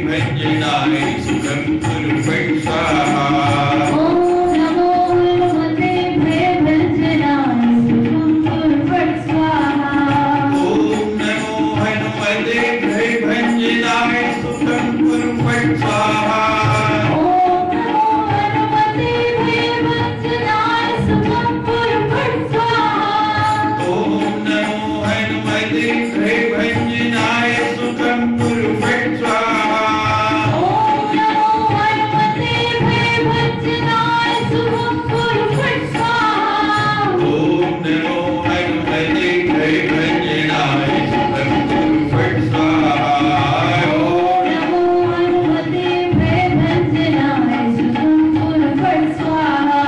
भंजनाय सुखं कुरु फट् स्वाहा। ओम नमो हनुमते भयभंजनाय सुखं कुरु फट् स्वाहा। ओम नमो हनुमते भयभंजनाय सुखं कुरु फट् स्वाहा। ओम नमो हनुमते भयभंजनाय सुखं कुरु फट् स्वाहा। ओम नमो हनुमते भयभंजनाय सुखं कुरु फट् स्वाहा। ओम नमो हनुमते भयभंजनाय सुखं कुरु फट् स्वाहा। ओम नमो हनुमते भयभंजनाय सुखं कुरु फट् स्वाहा।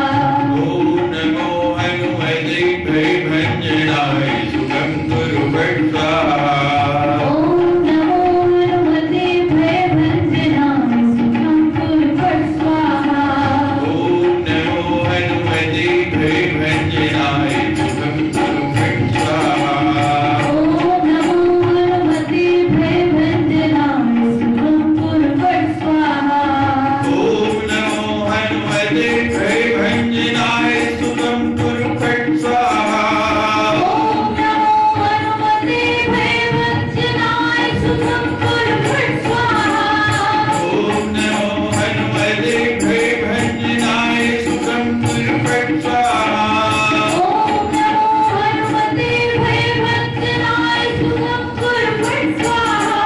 ओम नमो हनुमते भयभंजनाय सुखं कुरु फट् स्वाहा। ओम नमो हनुमते भयभंजनाय सुखं कुरु फट् स्वाहा। ओम नमो हनुमते भयभंजनाय सुखं कुरु फट् स्वाहा। ओम नमो हनुमते भयभंजनाय सुखं कुरु फट् स्वाहा। ओम नमो हनुमते भयभंजनाय सुखं कुरु फट् स्वाहा। ओम नमो हनुमते भयभंजनाय सुखं कुरु फट् स्वाहा। ओम नमो हनुमते भयभंजनाय सुखं कुरु फट् स्वाहा। ओम नमो हनुमते भयभंजनाय सुखं कुरु फट् स्वाहा। ओम नमो हनुमते भयभंजनाय सुखं कुरु फट् स्वाहा।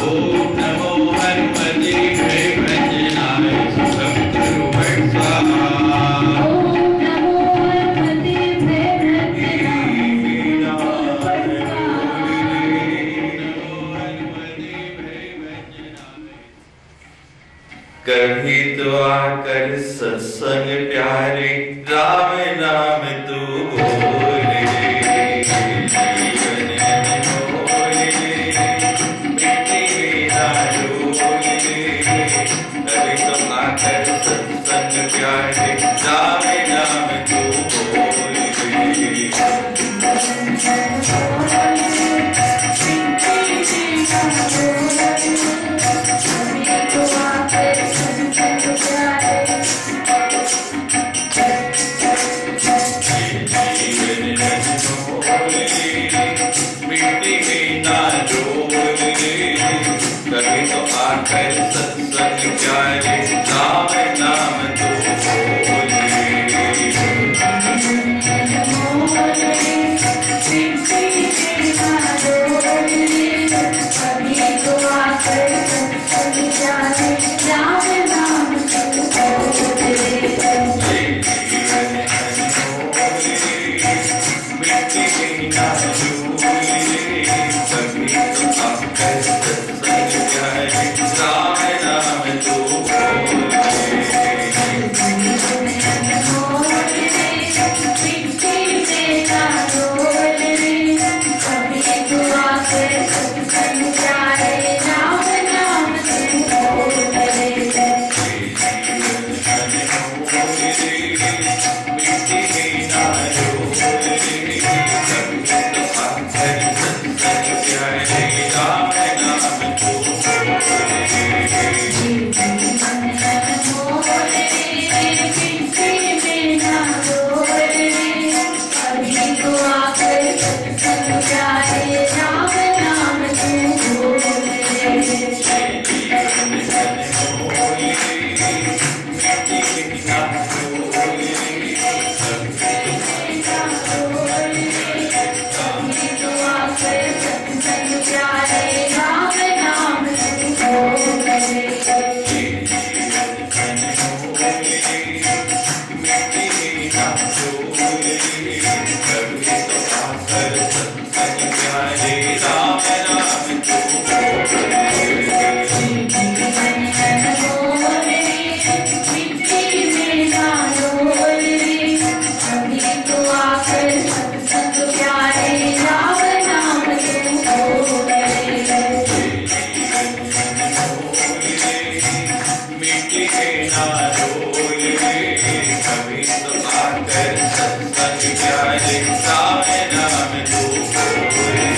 ओम नमो हनुमते भयभंजनाय सुखं कुरु फट् स्वाहा। ओम नमो हनुमते कभी तो आकर सत्संग प्यारे राम नाम तू बोले। जीवन अनमोले, मिट्टी में ना डोले। कभी तो आकर सत्संग प्यारे राम नाम तू बोले। मिट्टी में ना डोले। कभी तो आकर सत्संग प्यारे राम नाम तू बोले।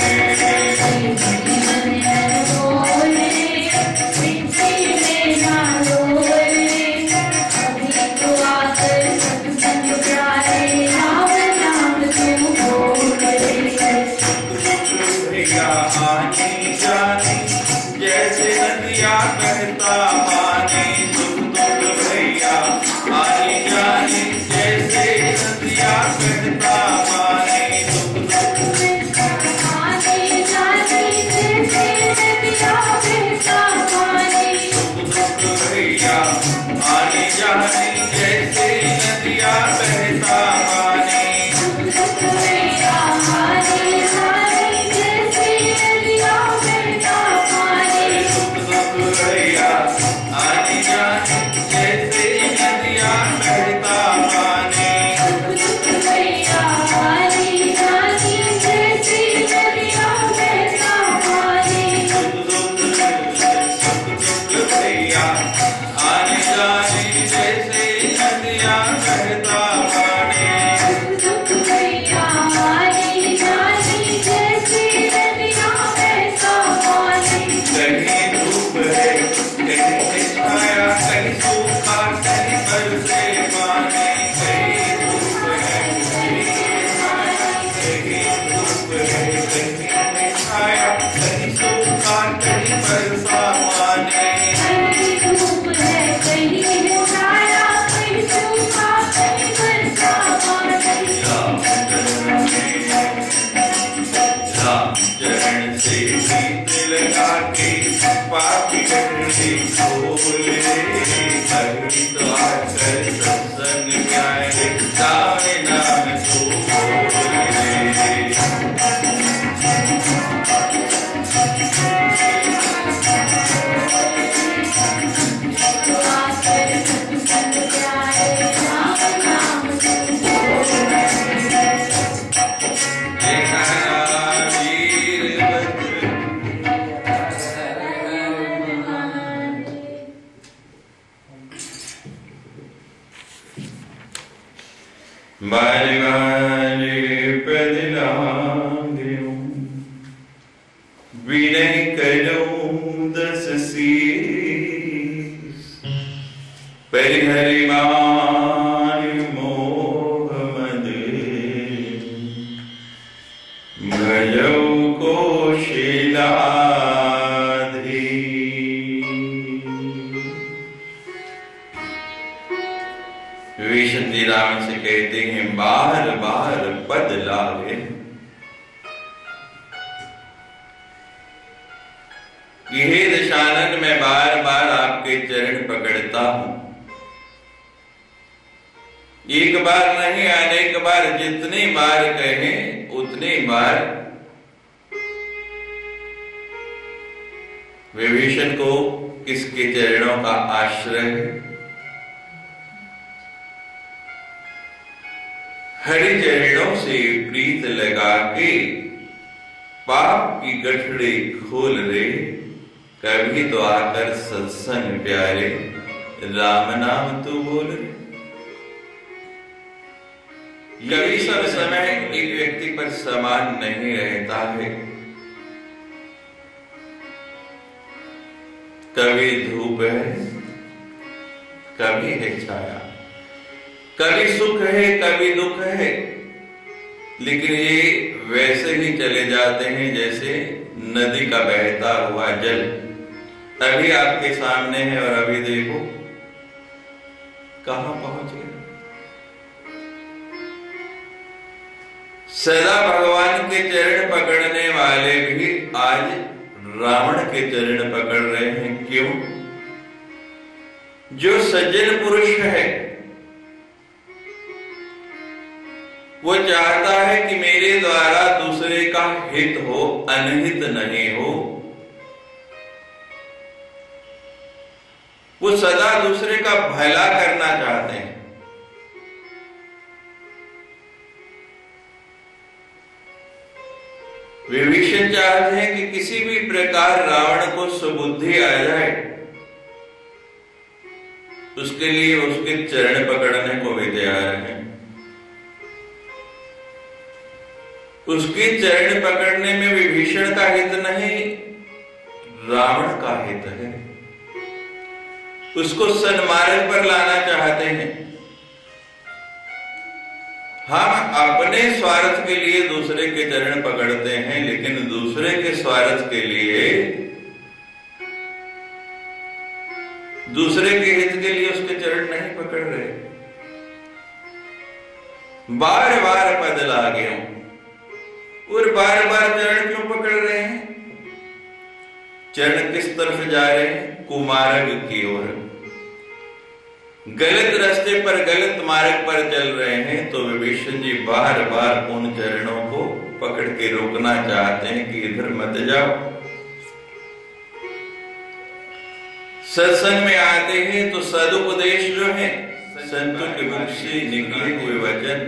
नदिया बहता पानी सुख दुख भैया आनी जानी जैसे नदिया बहता पानी सुख दुख आने जाने जैसे नदिया बहता पानी सुख दुख भैया आनी जानी जैसे नदिया बहता पानी सुख भैया आने जाने जैसे नदिया बहता पानी सुख दुख भैया आनी जानी जैसे नदिया बहता पानी सुख भैया आने जाने जैसे नदिया बहता पानी सुख दुख भैया आनी जानी जैसे नदिया बहता पानी सुख भैया आने जाने जैसे नदिया बहता पानी कहीं धूप है कहीं छाया कहीं सूखा कहीं बरसे पानी कहीं धूप है कहीं छाया कहीं सूखा कहीं बरसा पानी कहीं धूप है कहीं छाया कहीं सूखा कहीं बरसा पानी राम चरण से गीत लगा के पापी गठरी खोले कभी तो आकर सत्संग गाए तावे नाम सो बोले आकर सत्संग जाए राम नाम बारी बारी प्रदिलांगियों विनय करूं दस शीस परिहरि मान मोह मद भजौ कोशिलाधि विष्णु जी राम से कहते हैं बार बार पद लागे कि हे दशानन मैं बार बार आपके चरण पकड़ता हूं एक बार नहीं अनेक बार जितनी बार कहें उतनी बार विभीषण को किसके चरणों का आश्रय है हरि चरणों से प्रीत लगा के पाप की गठड़ी खोल रे कभी तो आकर सत्संग प्यारे राम नाम तू बोल रे कभी सब समय एक व्यक्ति पर समान नहीं रहता है कभी धूप है कभी है छाया कभी सुख है कभी दुख है लेकिन ये वैसे ही चले जाते हैं जैसे नदी का बहता हुआ जल अभी आपके सामने है और अभी देखो कहां पहुंच गए सदा भगवान के चरण पकड़ने वाले भी आज रावण के चरण पकड़ रहे हैं क्यों जो सज्जन पुरुष है वो चाहता है कि मेरे द्वारा दूसरे का हित हो अनहित नहीं हो वो सदा दूसरे का भला करना चाहते हैं विभीषण चाहते हैं कि किसी भी प्रकार रावण को सुबुद्धि आ जाए उसके लिए उसके चरण पकड़ने को भी तैयार है उसके चरण पकड़ने में विभीषण का हित नहीं रावण का हित है उसको सन्मार्ग पर लाना चाहते हैं हम अपने स्वार्थ के लिए दूसरे के चरण पकड़ते हैं लेकिन दूसरे के स्वार्थ के लिए दूसरे के हित के लिए उसके चरण नहीं पकड़ रहे। बार बार पद लागे हूं और बार बार चरण क्यों पकड़ रहे हैं? चरण किस तरफ जा रहे हैं? कुमार्ग की ओर। गलत रास्ते पर, गलत मार्ग पर चल रहे हैं, तो विभीषण जी बार बार उन चरणों को पकड़ के रोकना चाहते हैं कि इधर मत जाओ। सत्संग में आते हैं तो सदुपदेश जो है, संतों के मुख से निकले हुए वचन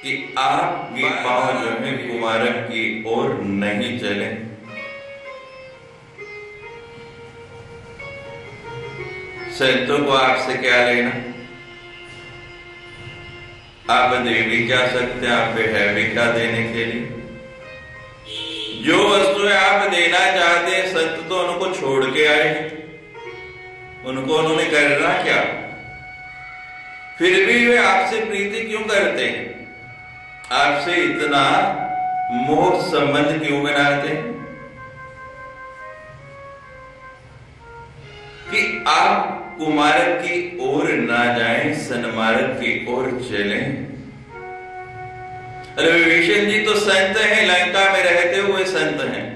कि आपके पांव जो है कुमार्ग की ओर नहीं चले। संतों को आपसे क्या लेना? आप दे भी क्या सकते हैं? आप पे है भी क्या देने के लिए? जो वस्तुएं आप देना चाहते हैं, संत तो उनको छोड़ के आए, उनको उन्होंने करना क्या? फिर भी वे आपसे प्रीति क्यों करते हैं? आपसे इतना मोह संबंध क्यों बनाते हैं कि आप कुमार्ग की ओर ना जाएं, सन्मार्ग की ओर चलें? अरे विभीषण जी तो संत हैं, लंका में रहते हुए संत हैं,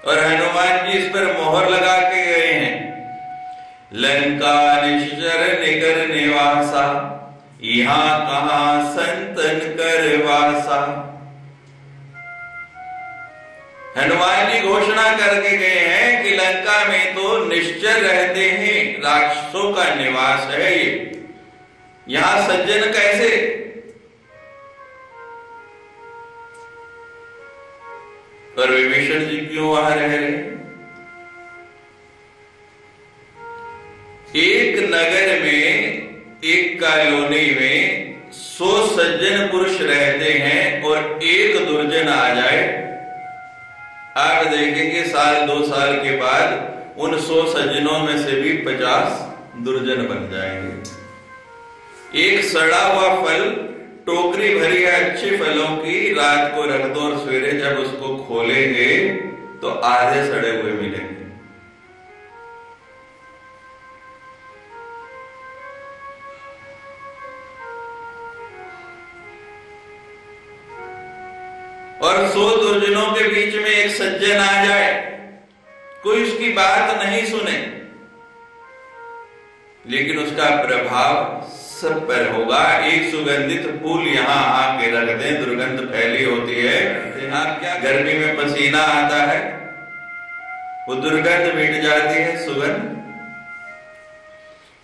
और हनुमान जी इस पर मोहर लगा के गए हैं, लंका निश्चर निकर निवासा, यहां कहां संतन कर वासा। हनुमान जी घोषणा करके गए हैं कि लंका में तो निश्चर रहते हैं, राक्षसों का निवास है ये, यहां सज्जन कैसे? पर विभीषण जी क्यों वहां रह रहे? एक नगर में, एक कॉलोनी में 100 सज्जन पुरुष रहते हैं और एक दुर्जन आ जाए, आप देखेंगे साल 2 साल के बाद उन 100 सज्जनों में से भी 50 दुर्जन बन जाएंगे। एक सड़ा हुआ फल, टोकरी भरी है अच्छे फलों की, रात को रख दो और सवेरे जब उसको खोलेंगे तो आधे सड़े हुए मिलेंगे। और 100 दुर्जनों के बीच में एक सज्जन आ जाए, कोई उसकी बात नहीं सुने, लेकिन उसका प्रभाव सब पर होगा। एक सुगंधित फूल यहां आके रख दें, दुर्गंध फैली होती है, आप क्या, गर्मी में पसीना आता है, वो दुर्गंध मिट जाती है, सुगंध।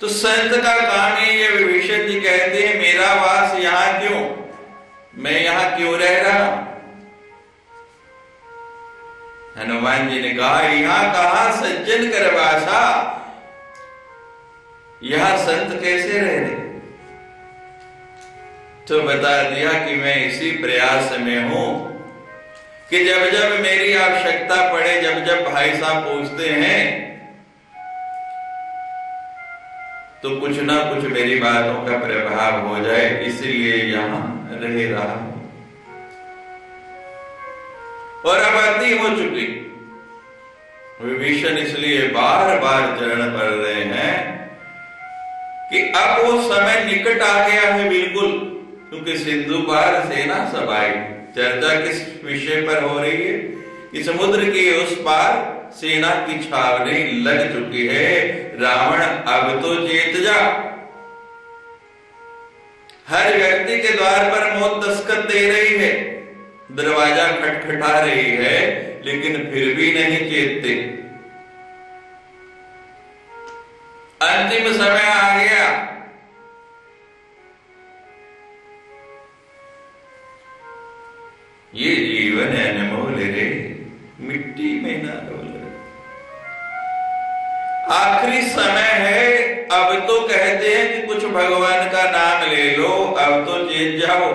तो संत का काम है ये। विभीषण जी कहते हैं मेरा वास यहां क्यों, मैं यहां क्यों रह रहा हूं? हनुमान जी ने कहा यहां कहां सज्जन कर वासा, यहां संत कैसे रह रहे? तो बता दिया कि मैं इसी प्रयास में हूं कि जब जब मेरी आवश्यकता पड़े, जब जब भाई साहब पूछते हैं, तो कुछ ना कुछ मेरी बातों का प्रभाव हो जाए, इसलिए यहां रह रहा हूं। और अब अति हो चुकी। विभीषण इसलिए बार बार चरण पड़ रहे हैं कि अब वो समय निकट आ गया है बिल्कुल, क्योंकि सिंधु पार सेना सब आई। चर्चा किस विषय पर हो रही है कि समुद्र के उस पार सेना की छावनी लग चुकी है। रावण अब तो चेत जा, हर व्यक्ति के द्वार पर मौत दस्तक दे रही है, दरवाजा खटखटा रही है, लेकिन फिर भी नहीं चेतते। अंतिम समय आ गया। ये जीवन अनमोल रे, मिट्टी में ना डोल। आखिरी समय है, अब तो कहते हैं कि कुछ भगवान का नाम ले लो, अब तो जीत जाओ,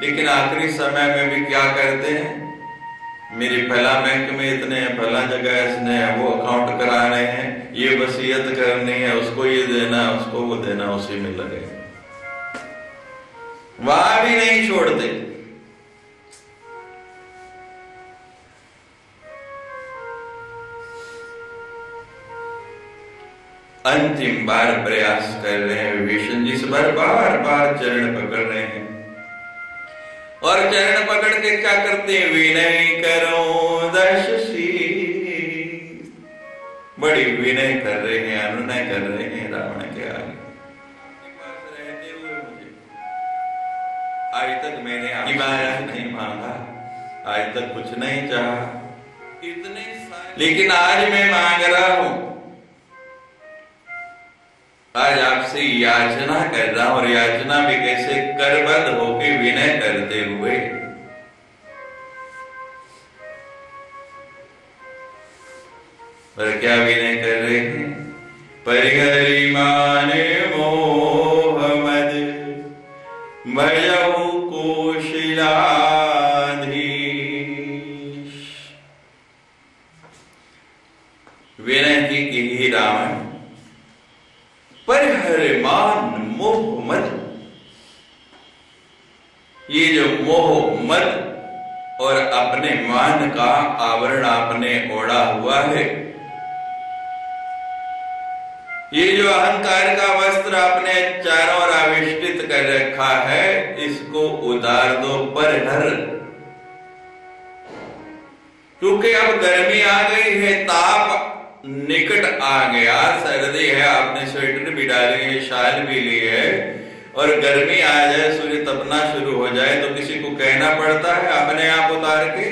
लेकिन आखिरी समय में भी क्या करते हैं? मेरी फला बैंक में इतने हैं, फला जगह इसने है, वो अकाउंट कराने हैं, ये वसीयत करनी है, उसको ये देना, उसको वो देना, उसी में लगे, वहां भी नहीं छोड़ते। अंतिम बार प्रयास कर रहे हैं। विभीषण जी से बार बार चरण पकड़ रहे हैं और चरण पकड़ के क्या करते हैं? विनय करो दशसी, बड़ी विनय कर रहे हैं, अनुनय कर रहे हैं रावण के आगे। रहते हुए मुझे आज तक मैंने आपसे नहीं मांगा, आज तक कुछ नहीं चाहा, लेकिन आज मैं मांग रहा हूं। आज आपसे याचना कर रहा हूं, और याचना भी कैसे? करबद्ध होके विनय करते हुए। और क्या विनय कर रहे हैं? परिहरि माने मोह मद भजहु कौशलाधीश। विनय की कि हे रावण, परिहरि मान मोह मद, ये जो मोह मद और अपने मान का आवरण आपने ओढ़ा हुआ है, ये जो अहंकार का वस्त्र आपने चारों ओर आविष्टित कर रखा है, इसको उतार दो परिहर। क्योंकि अब गर्मी आ गई है, ताप निकट आ गया, सर्दी है, आपने स्वेटर भी डाली है, शाल भी ली है, और गर्मी आ जाए, सूर्य तपना शुरू हो जाए तो किसी को कहना पड़ता है? अपने आप उतार के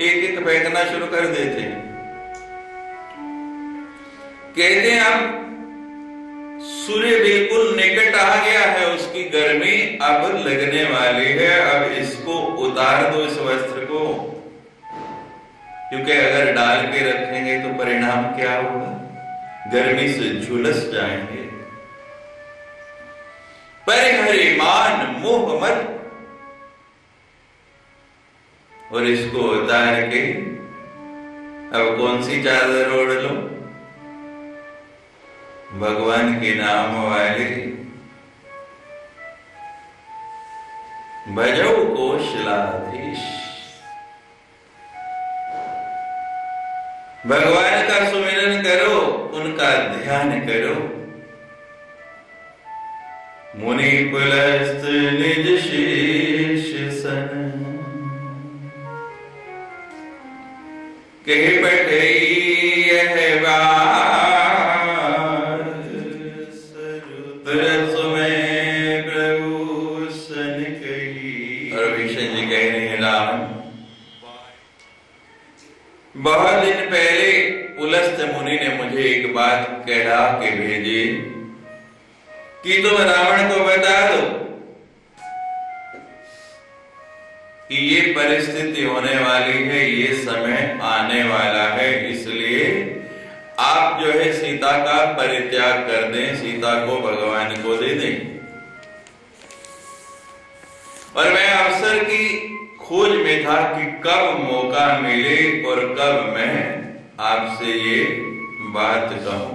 एक एक फेंकना शुरू कर देते हैं। कहते हैं अब सूर्य बिल्कुल निकट आ गया है, उसकी गर्मी अब लगने वाली है, अब इसको उतार दो इस वस्त्र को, क्योंकि अगर डाल के रखेंगे तो परिणाम क्या होगा? गर्मी से झुलस जाएंगे। परिहरि मान मोह मद, और इसको उतार के अब कौन सी चादर ओढ़ लो? भगवान के नाम वाले भजहु कौशलाधीश। भगवान का सुमिरन करो, उनका ध्यान करो। मुनि पुलस्त निज शीश सन, कह बैठई यह बात, सरुत में प्रभु सन कही। और विभीषण जी कह रहे हैं, राम बहुत दिन पहले पुलस्त मुनि ने मुझे एक बात कह के भेजी कि तुम रावण को बता दो कि ये परिस्थिति होने वाली है, ये समय आने वाला है, इसलिए आप जो है सीता का परित्याग कर दें, सीता को भगवान को दे दें। और मैं अवसर की खोज में था कि कब मौका मिले और कब मैं आपसे ये बात कहूं।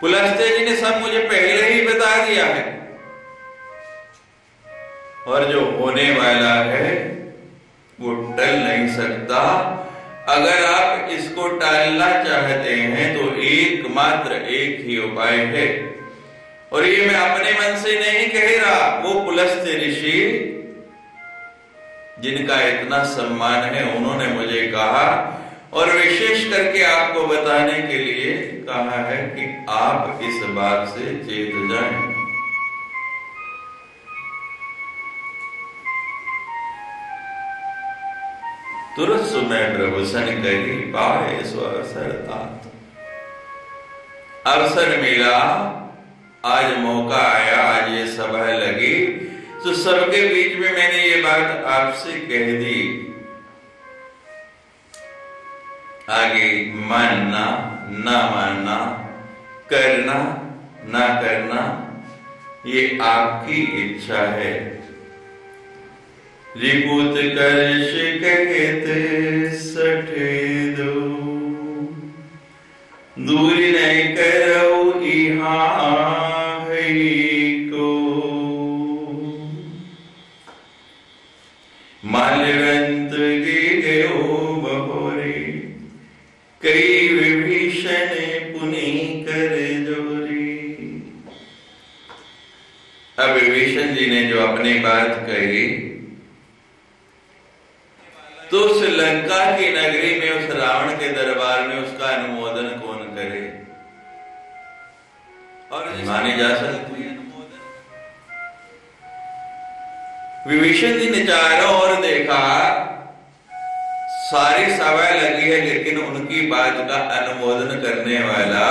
पुलस्त्य जी ने सब मुझे पहले ही बता दिया है, और जो होने वाला है वो टल नहीं सकता। अगर आप इसको टालना चाहते हैं तो एकमात्र एक ही उपाय है, और ये मैं अपने मन से नहीं कह रहा, वो पुलस्त्य ऋषि जिनका इतना सम्मान है उन्होंने मुझे कहा, और विशेष करके आपको बताने के लिए कहा है कि आप इस बात से चेत जाएं। तुरंत सुमय प्रभु सन कही पाए सो अवसर तात। अवसर मिला, आज मौका आया, आज ये सभा लगी, तो सबके बीच में मैंने ये बात आपसे कह दी। आगे मानना ना मानना, करना ना करना, ये आपकी इच्छा है। रिपुत कर्ष कहत सठे दो, दूरी नहीं करो इहाँ को। माल्यवंत गे गयो बहोरे, कई विभीषण अपनी बात कही तो उस लंका की नगरी में, उस रावण के दरबार में उसका अनुमोदन कौन करे? और मानी जा सकती है। विभीषण जी ने चारों ओर देखा, सारी सभा लगी है, लेकिन उनकी बात का अनुमोदन करने वाला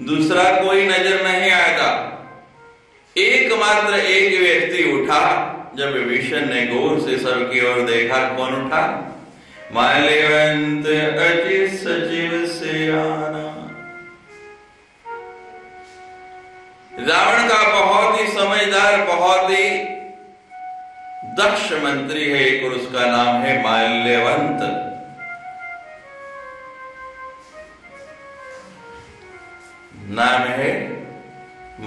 दूसरा कोई नजर नहीं आता। एकमात्र एक व्यक्ति उठा। जब विभीषण ने गौर से सबकी ओर देखा, कौन उठा? माल्यवंत अति सचिव सियाना। रावण का बहुत ही समझदार, बहुत ही दक्ष मंत्री है एक, और उसका नाम है माल्यवंत। नाम है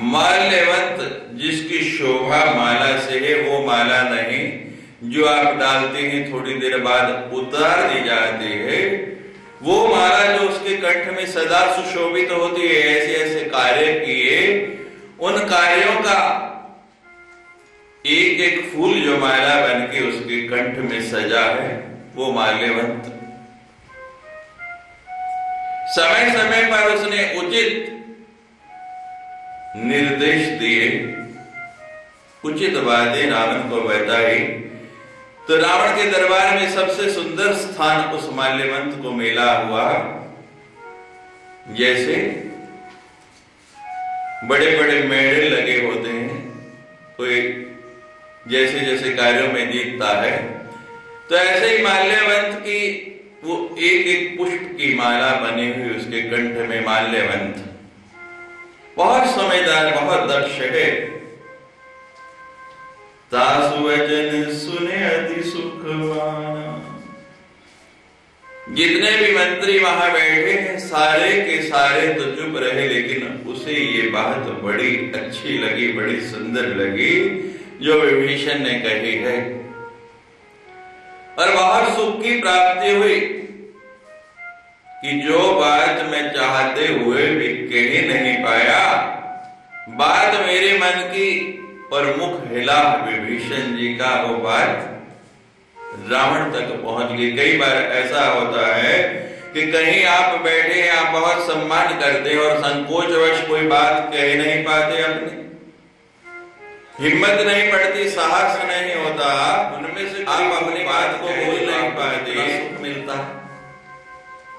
माल्यवंत। जिसकी शोभा माला से है, वो माला नहीं जो आप डालते हैं थोड़ी देर बाद उतार दी जाती है, वो माला जो उसके कंठ में सदा सुशोभित होती है। ऐसे ऐसे कार्य किए, उन कार्यों का एक एक फूल जो माला बन के उसके कंठ में सजा है, वो माल्यवंत। समय समय पर उसने उचित निर्देश दिए, उचित बातें रावण को बताई, तो रावण के दरबार में सबसे सुंदर स्थान उस माल्यवंत को मिला हुआ। जैसे बड़े बड़े मेडल लगे होते हैं, कोई जैसे जैसे कार्यों में जीतता है, तो ऐसे ही माल्यवंत की वो एक एक पुष्प की माला बनी हुई उसके कंठ में। माल्यवंत बहुत समझदार, बहुत दक्ष है। तासु वचन सुने अति सुखवाना। जितने भी मंत्री वहां बैठे हैं, सारे के सारे तो चुप रहे, लेकिन उसे ये बात बड़ी अच्छी लगी, बड़ी सुंदर लगी जो विभीषण ने कही है, और बहुत सुख की प्राप्ति हुई कि जो बात मैं चाहते हुए भी कह नहीं पाया, बात मेरे मन की और मुख हिला विभीषण जी का, वो बात रावण तक पहुंच गई। कई बार ऐसा होता है कि कहीं आप बैठे, आप बहुत सम्मान करते हैं और संकोचवश कोई बात कह नहीं पाते, अपनी हिम्मत नहीं पड़ती, साहस नहीं होता, उनमें से आप अपनी बात को बोल नहीं पाते। सुख मिलता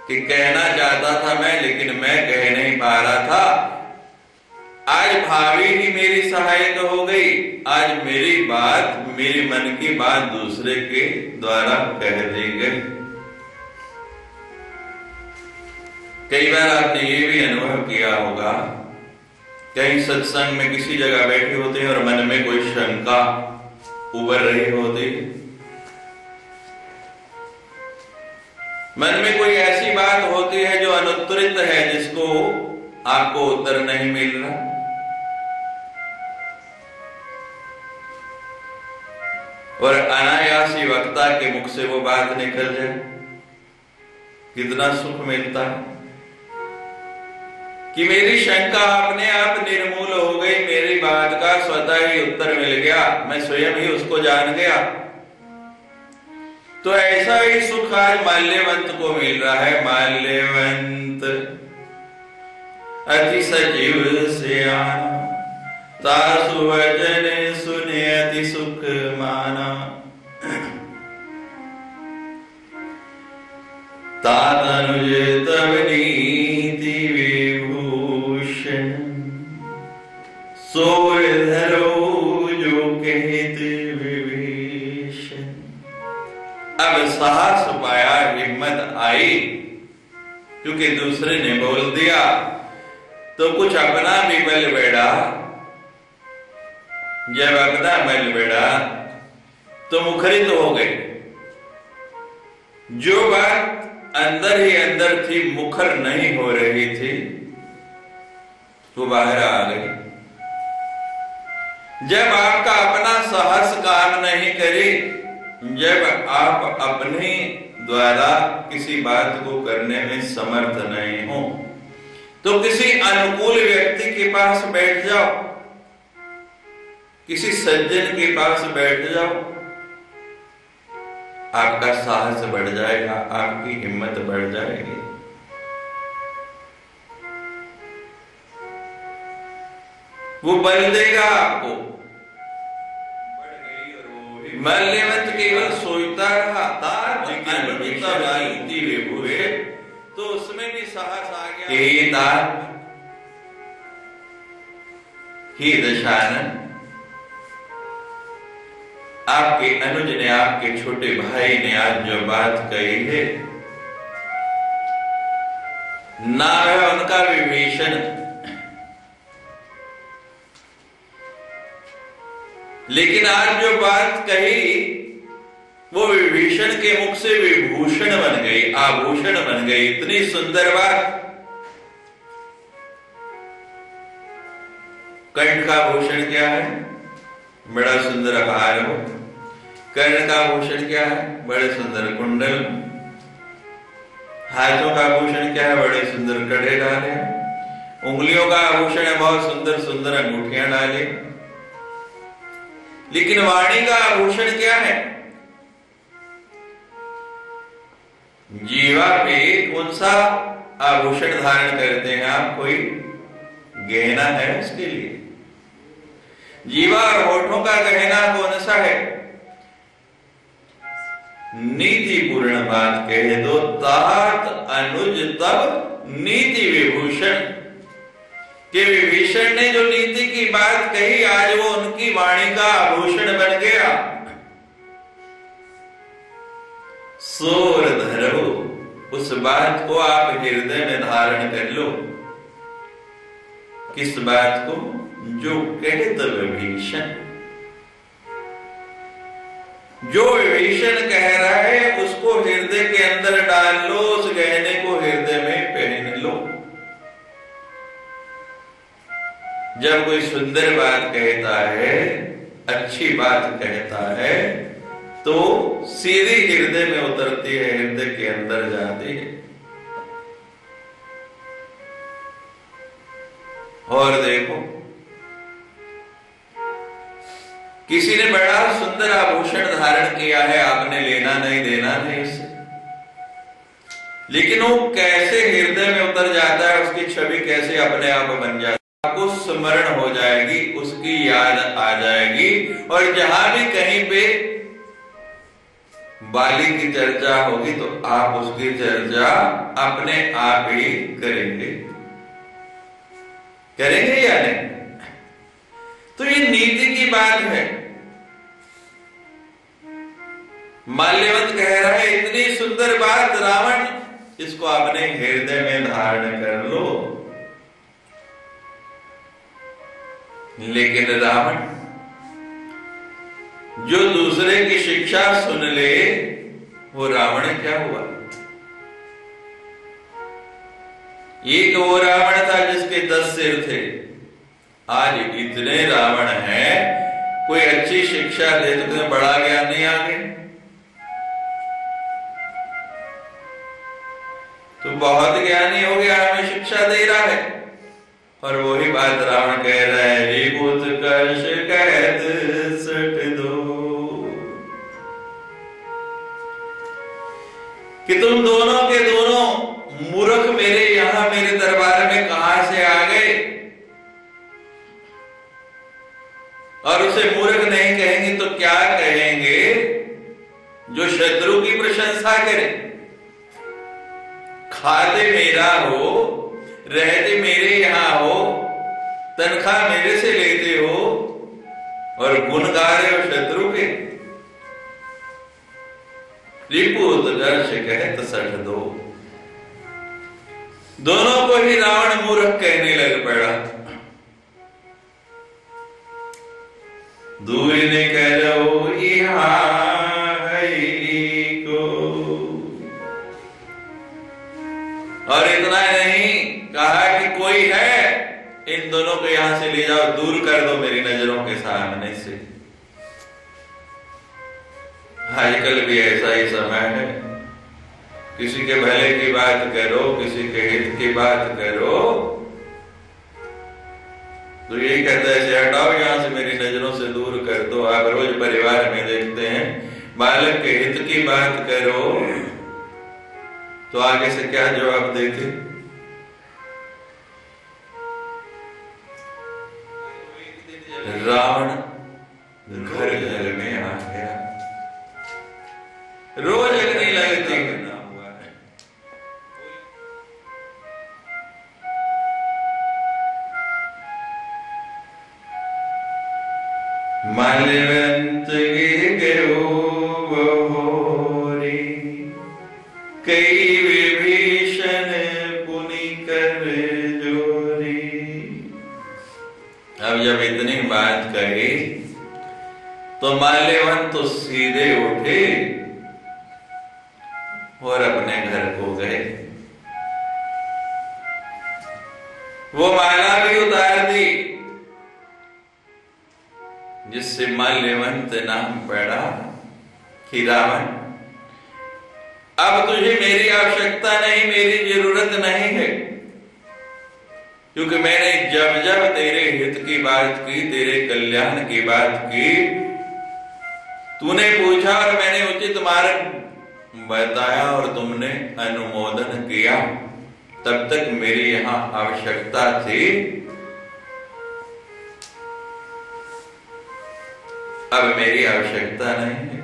कि कहना चाहता था मैं, लेकिन मैं कह नहीं पा रहा था। आज भाभी ही मेरी सहायक हो गई। आज मेरी बात, मेरे मन की बात दूसरे के द्वारा कह दी गई। कई बार आपने ये भी अनुभव किया होगा, कहीं सत्संग में किसी जगह बैठे होते हैं और मन में कोई शंका उभर रही होती, मन में कोई ऐसी बात होती है जो अनुत्तरित है, जिसको आपको उत्तर नहीं मिल रहा। और अनायासी वक्ता के मुख से वो बात निकल जाए, कितना सुख मिलता है कि मेरी शंका अपने आप निर्मूल हो गई, मेरी बात का स्वतः ही उत्तर मिल गया, मैं स्वयं ही उसको जान गया। तो ऐसा ही सुख आज माल्यवंत को मिल रहा है। माल्यवंत अति सचिव सियाना, तासु वचन सुने अति सुख माना। तात अनुज तव नीति विभूषण, सोय धरो जो कहत विभीषण। अब साहस पाया, हिम्मत आई, क्योंकि दूसरे ने बोल दिया तो कुछ अपना भी बल बैठा। जब अपना बल बैठा तो मुखरित हो गए। जो बात अंदर ही अंदर थी, मुखर नहीं हो रही थी, वो बाहर आ गई। जब आपका अपना साहस काम नहीं करे, जब आप अपने द्वारा किसी बात को करने में समर्थ नहीं हो, तो किसी अनुकूल व्यक्ति के पास बैठ जाओ, किसी सज्जन के पास बैठ जाओ, आपका साहस बढ़ जाएगा, आपकी हिम्मत बढ़ जाएगी। वो बल देगा आपको। माल्यवंत केवल सोचता रहा था, लेकिन हुए तो उसमें भी साहस आ गया। हे दशानन, आपके अनुज ने, आपके छोटे भाई ने आज जो बात कही है, नाम है उनका विभीषण, लेकिन आज जो बात कही वो विभीषण के मुख से विभूषण बन गई, आभूषण बन गई। इतनी सुंदर बात। कंठ का भूषण क्या है? बड़ा सुंदर हार हो। कर्ण का भूषण क्या है? बड़े सुंदर कुंडल। हाथों का भूषण क्या है? बड़े सुंदर कड़े डाले। उंगलियों का आभूषण है बहुत सुंदर सुंदर अंगूठियां डाले। लेकिन वाणी का आभूषण क्या है? जीवा पे कौन सा आभूषण धारण करते हैं आप? कोई गहना है उसके लिए? जीवा और होठों का गहना कौन सा है? नीति पूर्ण बात कहे दो, तात अनुज तब नीति विभूषण। कि विभीषण ने जो नीति की बात कही, आज वो उनकी वाणी का आभूषण बन गया। सोर धरो, उस बात को आप हृदय में धारण कर लो। किस बात को? जो कहत विभीषण, जो विभीषण कह रहा है उसको हृदय के अंदर डाल लो, उस गहने को हृदय में पहन लो। जब कोई सुंदर बात कहता है, अच्छी बात कहता है, तो सीधी हृदय में उतरती है, हृदय के अंदर जाती है। और देखो, किसी ने बड़ा सुंदर आभूषण धारण किया है, आपने लेना नहीं देना नहीं उससे, लेकिन वो कैसे हृदय में उतर जाता है, उसकी छवि कैसे अपने आप बन जाती है। आपको स्मरण हो जाएगी, उसकी याद आ जाएगी। और जहां भी कहीं पे बाली की चर्चा होगी तो आप उसकी चर्चा अपने आप ही करेंगे। करेंगे या नहीं? तो ये नीति की बात है। माल्यवंत कह रहा है, इतनी सुंदर बात रावण, इसको अपने हृदय में धारण कर लो। लेकिन रावण जो दूसरे की शिक्षा सुन ले, वो रावण क्या हुआ? एक वो रावण था जिसके 10 सिर थे। आज इतने रावण हैं, कोई अच्छी शिक्षा दे तो तुम्हें बड़ा ज्ञान नहीं आगे। तो बहुत ज्ञानी हो गया, हमें शिक्षा दे रहा है। और वही बात रावण कह रहा है, रिपुत कर्ष कैद सट दो, कि तुम दोनों के दोनों मूर्ख मेरे यहां मेरे दरबार में कहां से आ गए। और उसे मूर्ख नहीं कहेंगे तो क्या कहेंगे? जो शत्रु की प्रशंसा करे। खाते मेरा हो, रहते मेरे यहां हो, तनख्वाह मेरे से लेते हो, और गुण गा रहे हो शत्रु के। रिपुत कर्ष कहत सठ दो। दोनों को ही रावण मूर्ख कहने लग पड़ा। दूर ने करो को, और इतना नहीं कहा कि कोई है, इन दोनों को यहां से ले जाओ, दूर कर दो मेरी नजरों के सामने से। आजकल भी ऐसा ही समय है, किसी के भले की बात करो, किसी के हित की बात करो, तो यही कहता है, हटाओ यहां से मेरी नजरों परिजनों से दूर कर दो। आप रोज परिवार में देखते हैं बालक के हित की बात करो तो आगे से क्या जवाब देते? रावण घर घर में आ गया, रोज अग्नि लगती बना हुआ है। माल्यवंत गिरो बहोरी, कई विभीषण पुनि कर जोरी। अब जब इतनी बात कही तो माल्यवंत तो सीधे उठे और अपने घर को गए। वो माला भी उतार दी जिससे माल्यवंत नाम पड़ा कि रावण अब तुझे मेरी आवश्यकता नहीं, मेरी जरूरत नहीं है, क्योंकि मैंने जब जब तेरे हित की बात की, तेरे कल्याण की बात की, तूने पूछा और मैंने उचित मार्ग बताया और तुमने अनुमोदन किया, तब तक मेरी यहां आवश्यकता थी। अब मेरी आवश्यकता नहीं है।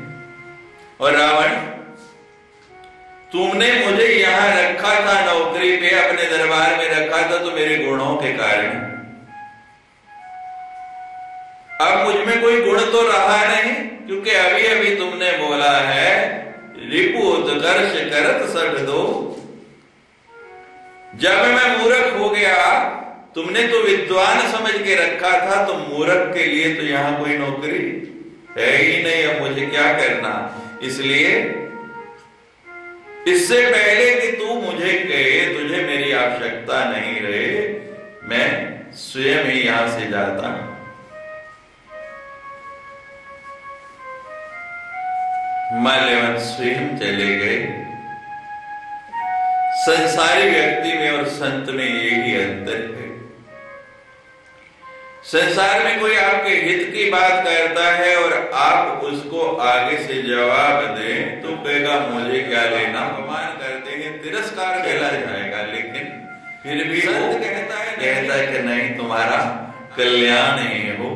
और रावण, तुमने मुझे यहां रखा था, नौकरी पे अपने दरबार में रखा था तो मेरे गुणों के कारण। अब मुझ में कोई गुण तो रहा नहीं, क्योंकि अभी अभी तुमने बोला है रिपु उत्कर्ष करत सठ दो। जब मैं मूर्ख हो गया, तुमने तो विद्वान समझ के रखा था, तो मूर्ख के लिए तो यहां कोई नौकरी है ही नहीं। अब मुझे क्या करना? इसलिए इससे पहले कि तू मुझे कहे तुझे मेरी आवश्यकता नहीं रहे, मैं स्वयं ही यहां से जाता हूं। माल्यवंत स्वयं चले गए। संसारी व्यक्ति में और संत में यही अंतर है। संसार में कोई आपके हित की बात करता है और आप उसको आगे से जवाब दें तो कहेगा मुझे क्या लेना, अपमान करते हैं, तिरस्कार कहला जाएगा। लेकिन फिर भी वो कहता है कि नहीं, तुम्हारा कल्याण ही हो।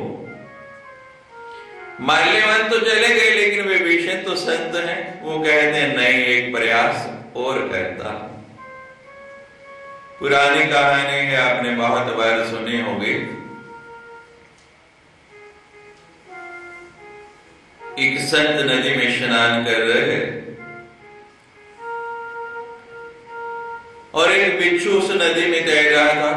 माल्यवंत तो चले गए, लेकिन विभीषण तो संत हैं, वो कहते हैं नहीं, एक प्रयास और करता। पुरानी कहानी है, आपने बहुत बार सुनी होगी। एक संत नदी में स्नान कर रहे और एक बिच्छू उस नदी में तैर रहा था।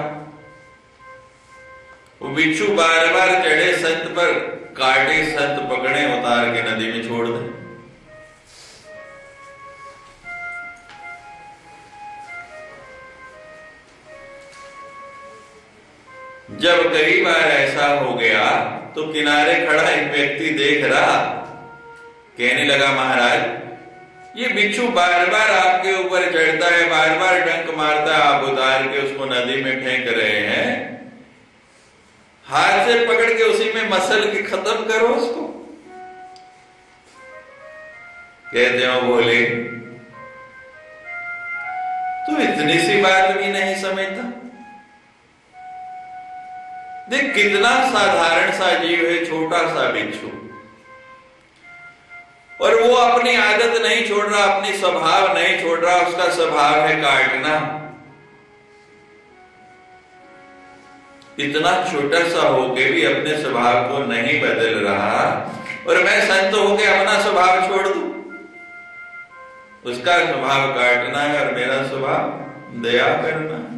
वो बिच्छू बार बार चढ़े संत पर, काटे, संत पकड़े, उतार के नदी में छोड़ दे। जब कई बार ऐसा हो गया तो किनारे खड़ा एक व्यक्ति देख रहा, कहने लगा महाराज ये बिच्छू बार बार आपके ऊपर चढ़ता है, बार बार डंक मारता है, आप उतार के उसको नदी में फेंक रहे हैं, हाथ से पकड़ के उसी में मसल के खत्म करो उसको। कहते हो बोले तू इतनी सी बात भी नहीं समझता। देख कितना साधारण सा जीव है, छोटा सा बिच्छू, और वो अपनी आदत नहीं छोड़ रहा, अपनी स्वभाव नहीं छोड़ रहा। उसका स्वभाव है काटना। इतना छोटा सा होके भी अपने स्वभाव को नहीं बदल रहा, और मैं संत होके अपना स्वभाव छोड़ दूं? उसका स्वभाव काटना है और मेरा स्वभाव दया करना है।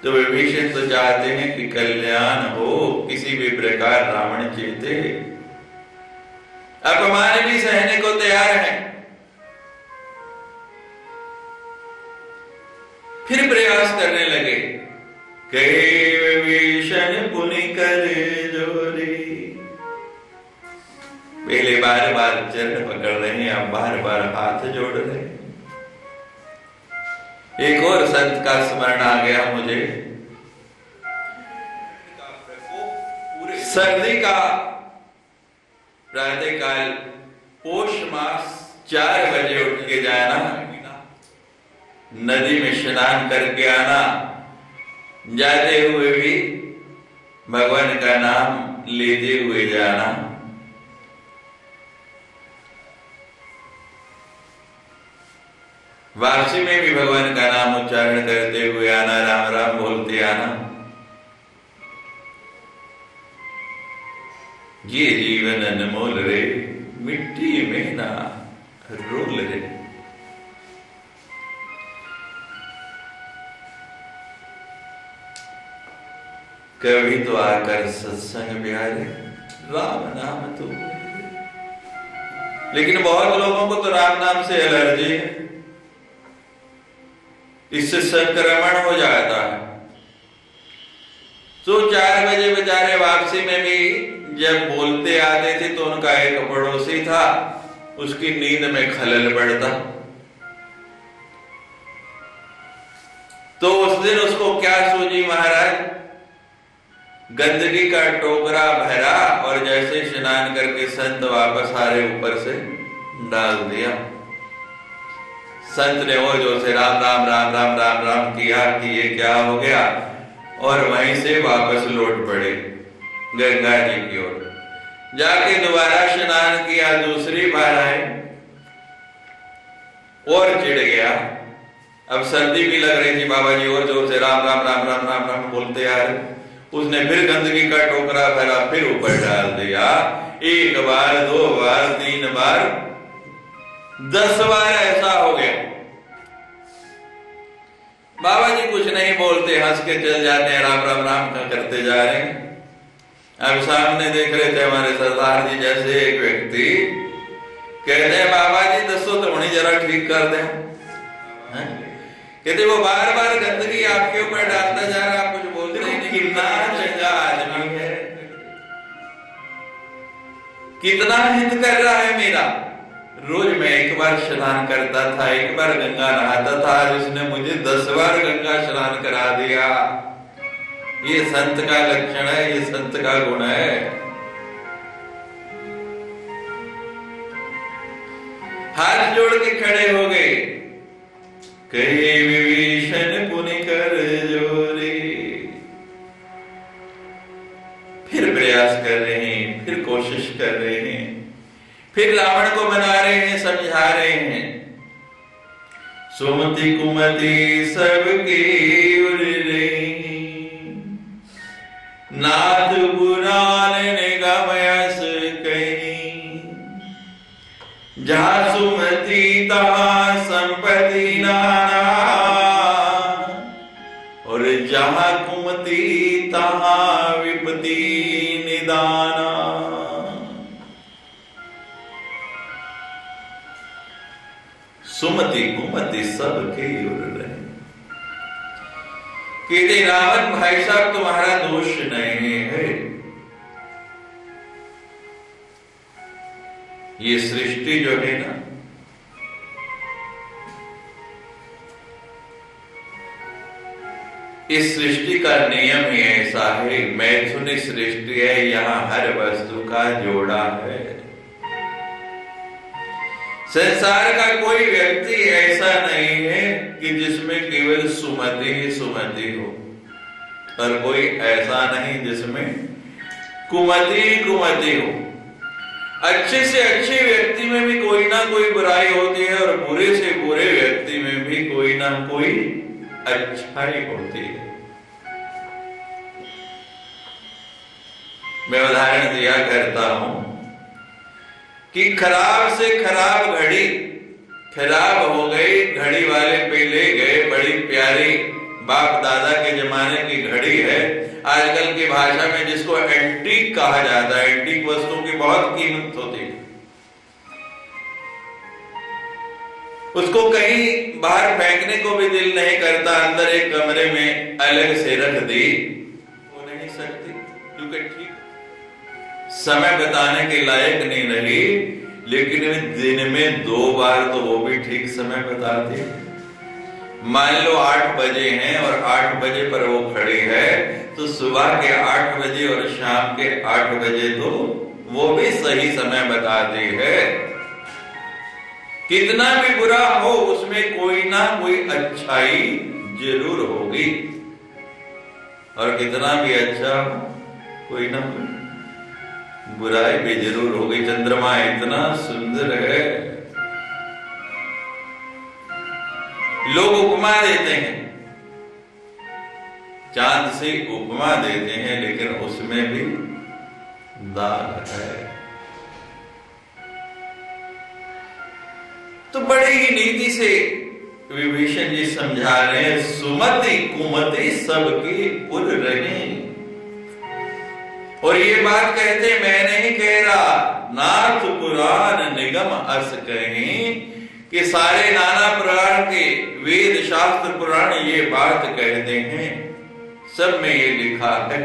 तो विभीषण तो चाहते हैं कि कल्याण हो, किसी भी प्रकार रावण चेते, अपमान भी सहने को तैयार है। फिर प्रयास करने लगे, कहे विभीषण पुनि कर जोरी। पहले बार बार चरण पकड़ रहे हैं, अब बार बार हाथ जोड़ रहे हैं। एक और संत का स्मरण आ गया मुझे। सर्दी का प्रातःकाल पोष मास 4 बजे उठ के जाना, नदी में स्नान करके आना, जाते हुए भी भगवान का नाम लेते हुए जाना। वापसी में भी भगवान का नाम उच्चारण करते हुए आना, राम राम बोलते आना। ये जीवन अनमोल रे, मिट्टी में ना रोल रे। कभी तो आकर सत्संग बिहारे, राम नाम तो। लेकिन बहुत लोगों को तो राम नाम से एलर्जी है, इससे संक्रमण हो जाता है। तो 4 बजे बेचारे वापसी में भी जब बोलते आते थे तो उनका एक पड़ोसी था, उसकी नींद में खलल पड़ता। तो उस दिन उसको क्या सूझी महाराज, गंदगी का टोकरा भरा और जैसे स्नान करके संत वापस आ रहे ऊपर से डाल दिया। संत ने और जो से राम राम राम राम राम राम किया कि ये क्या हो गया, और वहीं से वापस लौट पड़े गंगा जी की ओर। जाके दोबारा स्नान किया, दूसरी बार आए और चिढ़ गया। अब सर्दी भी लग रही थी, बाबा जी और जोर से राम राम राम राम राम राम बोलते आ रहे। उसने फिर गंदगी का टोकरा भरा, फिर ऊपर डाल दिया। 1 बार 2 बार 3 बार 10 बार ऐसा हो गया। बाबा जी कुछ नहीं बोलते, हंस के चल जाते हैं, राम राम राम का करते जा रहे हैं। अब सामने देख रहे थे हमारे सरदार जी जैसे एक व्यक्ति, कहते हैं बाबा जी दसो तो उन्हें जरा ठीक कर दे। कहते वो बार बार गंदगी आपके ऊपर डालता जा रहा, आप कुछ बोलते नहीं। कितना चंगा आदमी है, कितना हित कर रहा है मेरा। रोज मैं 1 बार स्नान करता था, 1 बार गंगा नहाता था, आज उसने मुझे 10 बार गंगा स्नान करा दिया। ये संत का लक्षण है, ये संत का गुण है। हाथ जोड़ के खड़े हो गए, कहे विभीषण पुनि कर जोरे। फिर प्रयास कर रहे हैं, फिर कोशिश कर रहे हैं, फिर रावण को मना रहे हैं, समझा रहे हैं। सुमति कुमति सबकी उर रही, नाथ पुराण निगमयस कहीं। जहाँ सुमति तहाँ संपत्ति नाना, और जहाँ कुमति तहाँ विपत्ति निदाना। सुमति कुमति सबके उर रहे। कहते रावण भाई साहब तुम्हारा दोष नहीं है, ये सृष्टि जो है ना, इस सृष्टि का नियम ही ऐसा है, मैथुनी सृष्टि है, यहाँ हर वस्तु का जोड़ा है। संसार का कोई व्यक्ति ऐसा नहीं है कि जिसमें केवल सुमति ही सुमति हो, और कोई ऐसा नहीं जिसमें कुमति ही कुमति हो। अच्छे से अच्छे व्यक्ति में भी कोई ना कोई बुराई होती है, और बुरे से बुरे व्यक्ति में भी कोई ना कोई अच्छाई होती है। मैं उदाहरण दिया करता हूं कि खराब से खराब घड़ी खराब हो गई, घड़ी वाले पे ले गए, बड़ी प्यारी बाप दादा के जमाने की घड़ी है, आजकल की भाषा में जिसको एंटीक कहा जाता है। एंटीक वस्तुओं की बहुत कीमत होती है, उसको कहीं बाहर फेंकने को भी दिल नहीं करता, अंदर एक कमरे में अलग से रख दी, वो नहीं सकती क्योंकि ठीक समय बताने के लायक नहीं रही। लेकिन दिन में 2 बार तो वो भी ठीक समय बताती है। मान लो 8 बजे हैं और 8 बजे पर वो खड़ी है, तो सुबह के 8 बजे और शाम के 8 बजे तो वो भी सही समय बताती है। कितना भी बुरा हो उसमें कोई ना कोई अच्छाई जरूर होगी, और कितना भी अच्छा हो कोई ना कोई बुराई भी जरूर होगी। चंद्रमा इतना सुंदर है, लोग उपमा देते हैं, चांद से उपमा देते हैं, लेकिन उसमें भी दाग है। तो बड़े ही नीति से विभीषण जी समझा रहे हैं, सुमति कुमति सबकी उर रही। और ये बात कहते मैं नहीं कह रहा, नाथ पुराण निगम अस कहीं, कि सारे नाना प्रकार के वेद शास्त्र पुराण ये बात कहते हैं, सब में ये लिखा है।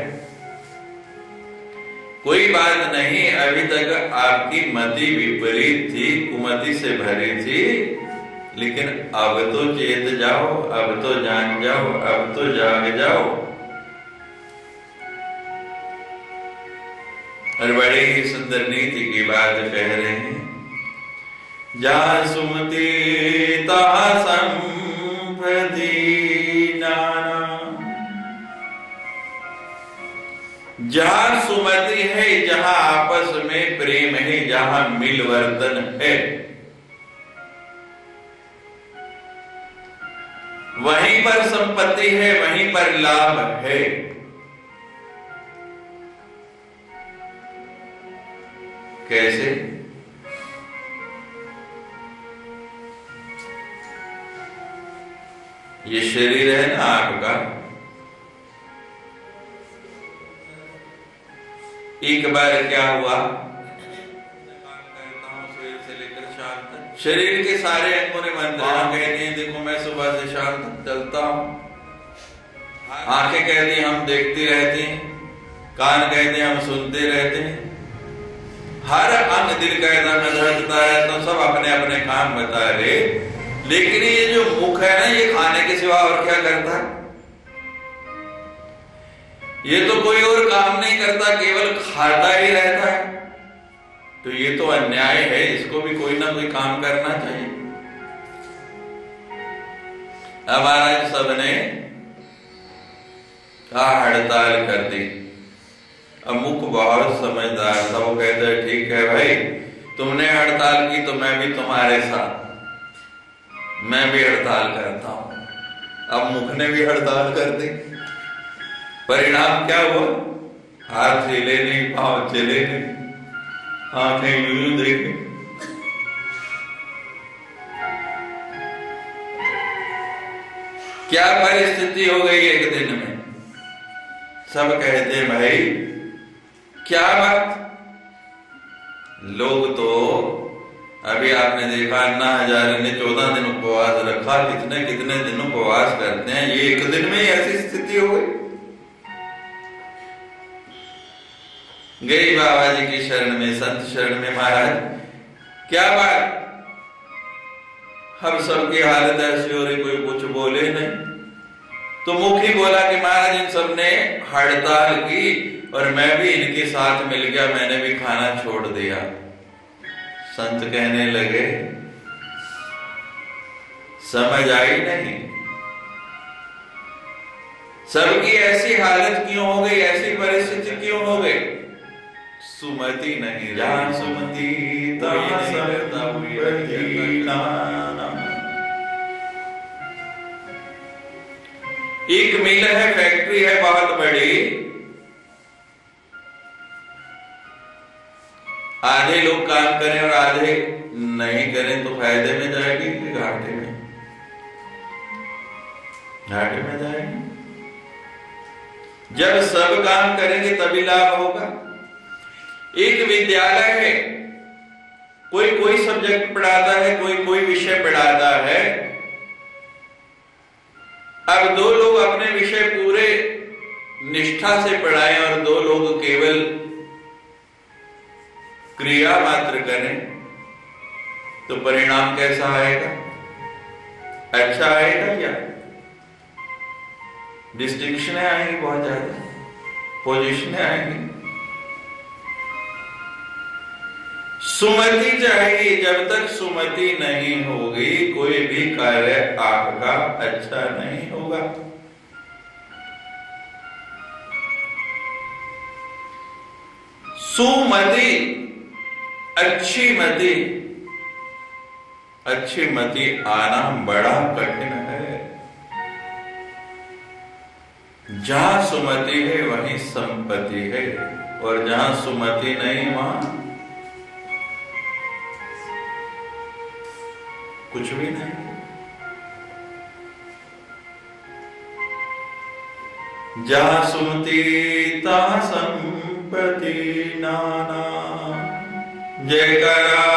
कोई बात नहीं, अभी तक आपकी मति विपरीत थी, कुमति से भरी थी, लेकिन अब तो चेत जाओ, अब तो जान जाओ, अब तो जाग जाओ। और बड़ी ही सुंदर नीति की बात कह रहे हैं, जहाँ सुमति तहाँ संप्रति नाना। जहाँ सुमति है, जहाँ आपस में प्रेम है, जहाँ मिलवर्तन है, वहीं पर संपत्ति है, वहीं पर लाभ है। कैसे? ये शरीर है ना आपका, एक बार क्या हुआ, से लेकर शाम तक शरीर के सारे अंगों ने मंत्रणा कहती हैं, देखो मैं सुबह से शाम तक चलता हूं। आंखें कहती हैं हम देखती रहती हैं, कान कहते हैं हम सुनते रहते हैं, हर अंग दिल कहता मैं धड़कता है, तो सब अपने अपने काम बता रहे। लेकिन ये जो मुख है ना, ये खाने के सिवा और क्या करता है? ये तो कोई और काम नहीं करता, केवल खाता ही रहता है। तो ये तो अन्याय है, इसको भी कोई ना कोई काम करना चाहिए। अब महाराज सबने कहा हड़ताल कर दी। अब मुख बहुत समझदार था, वो कहता है ठीक है भाई, तुमने हड़ताल की तो मैं भी तुम्हारे साथ, मैं भी हड़ताल करता हूं। अब मुख ने भी हड़ताल कर दी। परिणाम क्या हुआ? हाथ चले नहीं, पांव चले नहीं, आंखें यूं देखे। क्या परिस्थिति हो गई एक दिन में? सब कहते हैं भाई क्या बात, लोग तो अभी आपने देखा अन्ना हजारे ने 14 दिन उपवास रखा, कितने कितने दिन उपवास करते हैं, ये एक दिन में ही ऐसी स्थिति हो गई। गई बाबा जी की शरण में, संत शरण में, महाराज क्या बात, हम सबकी हालत ऐसी हो रही, कोई कुछ बोले नहीं। तो मुख ही बोला कि महाराज इन सब ने हड़ताल की और मैं भी इनके साथ मिल गया, मैंने भी खाना छोड़ दिया। संत कहने लगे समझ आई नहीं, सबकी ऐसी हालत क्यों हो गई, ऐसी परिस्थिति क्यों हो गई? सुमति नहीं, जहां सुमति तहां संप्रति नाना। एक मिल है, फैक्ट्री है बहुत बड़ी, आधे लोग काम करें और आधे नहीं करें तो फायदे में जाएगी कि घाटे में? घाटे में जाएगी। जब सब काम करेंगे तभी लाभ होगा। एक विद्यालय है, कोई कोई सब्जेक्ट पढ़ाता है, कोई कोई विषय पढ़ाता है। अब दो लोग अपने विषय पूरे निष्ठा से पढ़ाएं और दो लोग केवल क्रिया मात्र करें, तो परिणाम कैसा आएगा? अच्छा आएगा या डिस्टिंक्शन आएंगी बहुत ज्यादा? पोजीशन आएंगी। सुमति चाहिए, जब तक सुमति नहीं होगी कोई भी कार्य आपका अच्छा नहीं होगा। सुमति, अच्छी मति, अच्छी मति आना बड़ा कठिन है। जहां सुमति है वहीं संपत्ति है, और जहां सुमति नहीं वहां कुछ भी नहीं। जहां सुमति तहां संपत्ति नाना। जयकारा